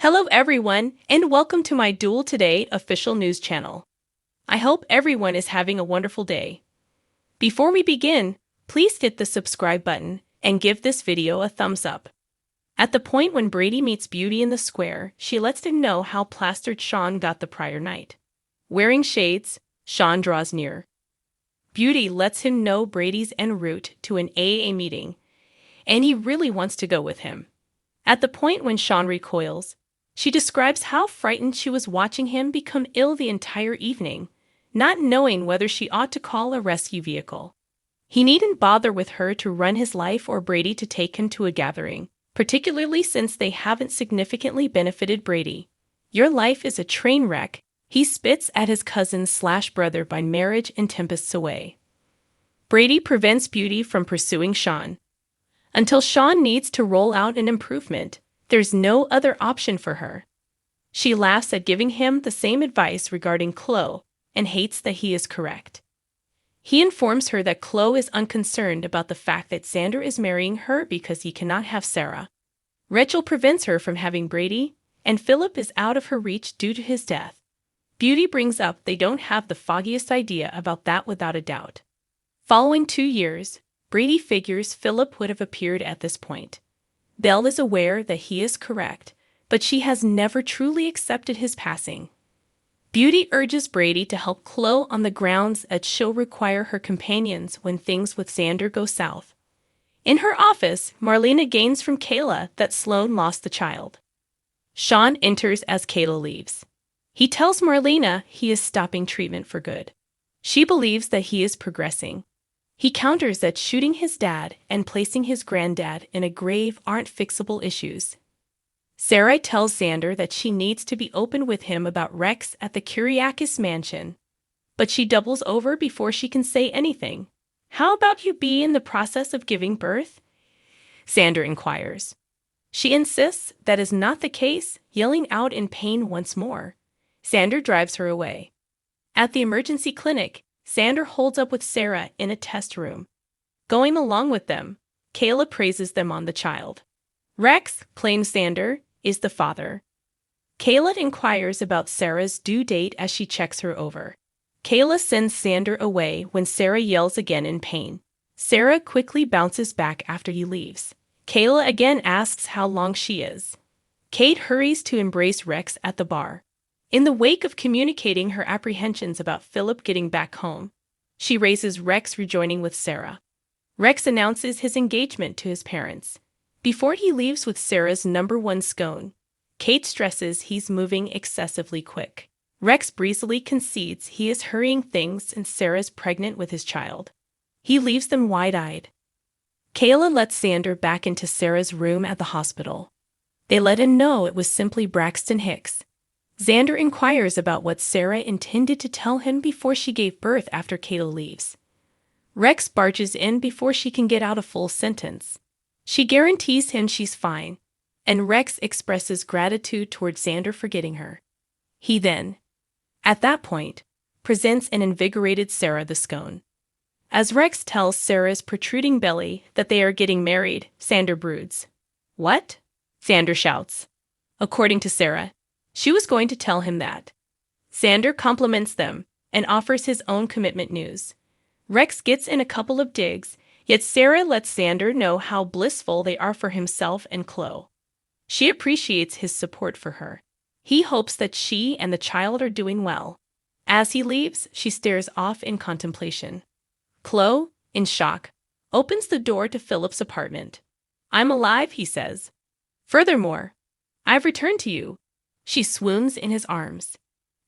Hello everyone, and welcome to my Duel Today official news channel. I hope everyone is having a wonderful day. Before we begin, please hit the subscribe button and give this video a thumbs up. At the point when Brady meets Beauty in the square, she lets him know how plastered Sean got the prior night. Wearing shades, Sean draws near. Beauty lets him know Brady's en route to an AA meeting, and he really wants to go with him. At the point when Sean recoils, she describes how frightened she was watching him become ill the entire evening, not knowing whether she ought to call a rescue vehicle. He needn't bother with her to run his life or Brady to take him to a gathering, particularly since they haven't significantly benefited Brady. Your life is a train wreck, he spits at his cousin/brother by marriage and tempests away. Brady prevents Beauty from pursuing Sean. Until Sean needs to roll out an improvement, there's no other option for her. She laughs at giving him the same advice regarding Chloe and hates that he is correct. He informs her that Chloe is unconcerned about the fact that Xander is marrying her because he cannot have Sarah. Rachel prevents her from having Brady, and Philip is out of her reach due to his death. Beauty brings up they don't have the foggiest idea about that without a doubt. Following 2 years, Brady figures Philip would have appeared at this point. Belle is aware that he is correct, but she has never truly accepted his passing. Beauty urges Brady to help Chloe on the grounds that she'll require her companions when things with Xander go south. In her office, Marlena gains from Kayla that Sloane lost the child. Sean enters as Kayla leaves. He tells Marlena he is stopping treatment for good. She believes that he is progressing. He counters that shooting his dad and placing his granddad in a grave aren't fixable issues. Sarah tells Xander that she needs to be open with him about Rex at the Kyriakis mansion, but she doubles over before she can say anything. "How about you be in the process of giving birth?" Xander inquires. She insists that is not the case, yelling out in pain once more. Xander drives her away. At the emergency clinic, Xander holds up with Sarah in a test room. Going along with them, Kayla praises them on the child. Rex, claims Xander, is the father. Kayla inquires about Sarah's due date as she checks her over. Kayla sends Xander away when Sarah yells again in pain. Sarah quickly bounces back after he leaves. Kayla again asks how long she is. Kate hurries to embrace Rex at the bar. In the wake of communicating her apprehensions about Philip getting back home, she raises Rex rejoining with Sarah. Rex announces his engagement to his parents. Before he leaves with Sarah's #1 scone, Kate stresses he's moving excessively quick. Rex breezily concedes he is hurrying things since Sarah's pregnant with his child. He leaves them wide-eyed. Kayla lets Xander back into Sarah's room at the hospital. They let him know it was simply Braxton Hicks. Xander inquires about what Sarah intended to tell him before she gave birth after Kayla leaves. Rex barges in before she can get out a full sentence. She guarantees him she's fine, and Rex expresses gratitude toward Xander for getting her. He then, at that point, presents an invigorated Sarah the scone. As Rex tells Sarah's protruding belly that they are getting married, Xander broods. "What?" Xander shouts. According to Sarah, she was going to tell him that. Xander compliments them and offers his own commitment news. Rex gets in a couple of digs, yet Sarah lets Xander know how blissful they are for himself and Chloe. She appreciates his support for her. He hopes that she and the child are doing well. As he leaves, she stares off in contemplation. Chloe, in shock, opens the door to Philip's apartment. "I'm alive," he says. "Furthermore, I've returned to you." She swoons in his arms.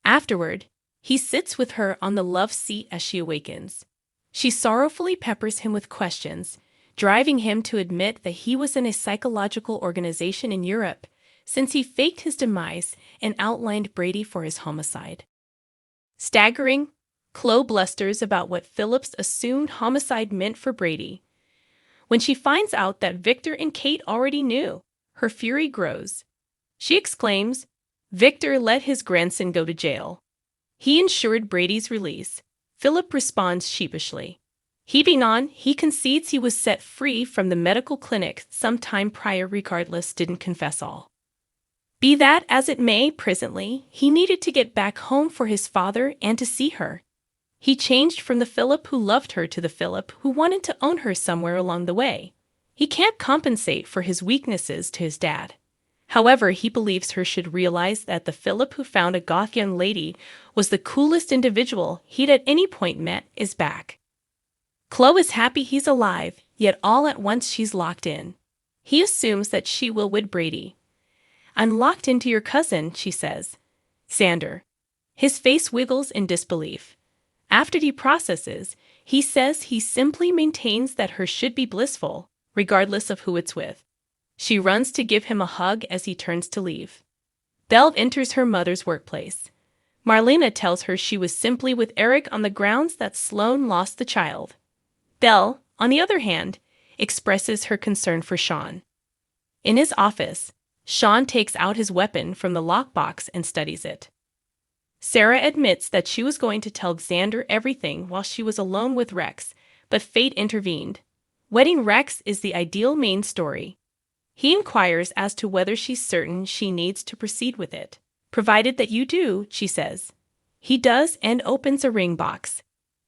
Afterward, he sits with her on the love seat as she awakens. She sorrowfully peppers him with questions, driving him to admit that he was in a psychological organization in Europe since he faked his demise and outlined Brady for his homicide. Staggering, Chloe blusters about what Philip's assumed homicide meant for Brady. When she finds out that Victor and Kate already knew, her fury grows. She exclaims, "Victor let his grandson go to jail. He ensured Brady's release." Philip responds sheepishly. Heaving on, he concedes he was set free from the medical clinic some time prior regardless didn't confess all. Be that as it may, presently, he needed to get back home for his father and to see her. He changed from the Philip who loved her to the Philip who wanted to own her somewhere along the way. He can't compensate for his weaknesses to his dad. However, he believes her should realize that the Philip who found a goth young lady was the coolest individual he'd at any point met is back. Chloe is happy he's alive, yet all at once she's locked in. He assumes that she will wed Brady. "I'm locked into your cousin," she says. Xander. His face wiggles in disbelief. After he processes, he says he simply maintains that hers should be blissful, regardless of who it's with. She runs to give him a hug as he turns to leave. Belv enters her mother's workplace. Marlena tells her she was simply with Eric on the grounds that Sloane lost the child. Belle, on the other hand, expresses her concern for Sean. In his office, Sean takes out his weapon from the lockbox and studies it. Sarah admits that she was going to tell Xander everything while she was alone with Rex, but fate intervened. Wedding Rex is the ideal main story. He inquires as to whether she's certain she needs to proceed with it. "Provided that you do," she says. He does and opens a ring box.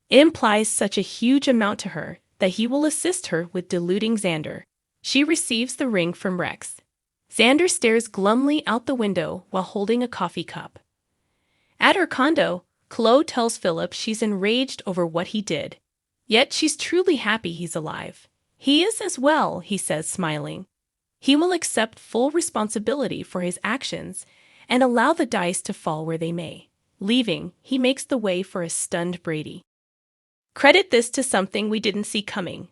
It implies such a huge amount to her that he will assist her with deluding Xander. She receives the ring from Rex. Xander stares glumly out the window while holding a coffee cup. At her condo, Chloe tells Philip she's enraged over what he did. Yet she's truly happy he's alive. He is as well, he says, smiling. He will accept full responsibility for his actions and allow the dice to fall where they may. Leaving, he makes the way for a stunned Brady. Credit this to something we didn't see coming.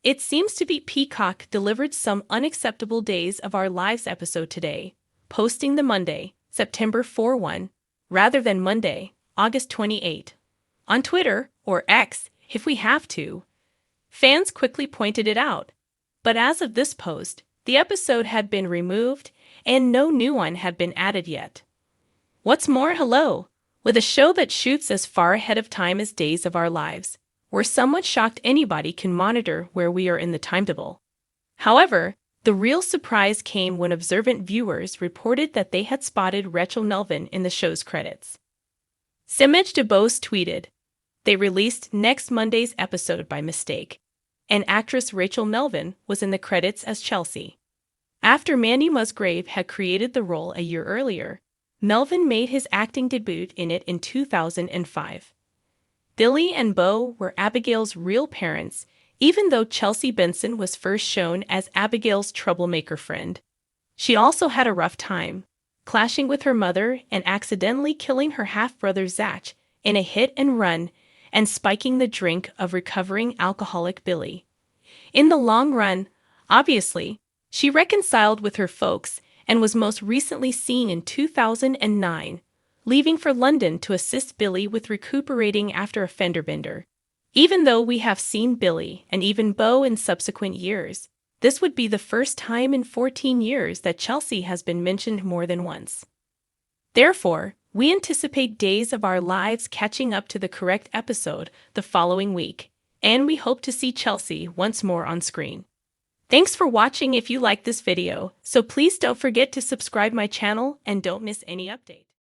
It seems to be Peacock delivered some unacceptable days of our lives episode today, posting the Monday, September 4/1, rather than Monday, August 28. On Twitter, or X, if we have to. Fans quickly pointed it out. But as of this post, the episode had been removed and no new one had been added yet. What's more, hello, with a show that shoots as far ahead of time as Days of Our Lives, we're somewhat shocked anybody can monitor where we are in the timetable. However, the real surprise came when observant viewers reported that they had spotted Rachel Melvin in the show's credits. Simage DeBose tweeted, "They released next Monday's episode by mistake, and actress Rachel Melvin was in the credits as Chelsea." After Mandy Musgrave had created the role a year earlier, Melvin made his acting debut in it in 2005. Billy and Bo were Abigail's real parents, even though Chelsea Benson was first shown as Abigail's troublemaker friend. She also had a rough time, clashing with her mother and accidentally killing her half-brother Zach in a hit-and-run and spiking the drink of recovering alcoholic Billy. In the long run, obviously, she reconciled with her folks and was most recently seen in 2009, leaving for London to assist Billy with recuperating after a fender bender. Even though we have seen Billy and even Bo in subsequent years, this would be the first time in 14 years that Chelsea has been mentioned more than once. Therefore, we anticipate Days of Our Lives catching up to the correct episode the following week, and we hope to see Chelsea once more on screen. Thanks for watching if you liked this video, so please don't forget to subscribe my channel and don't miss any update.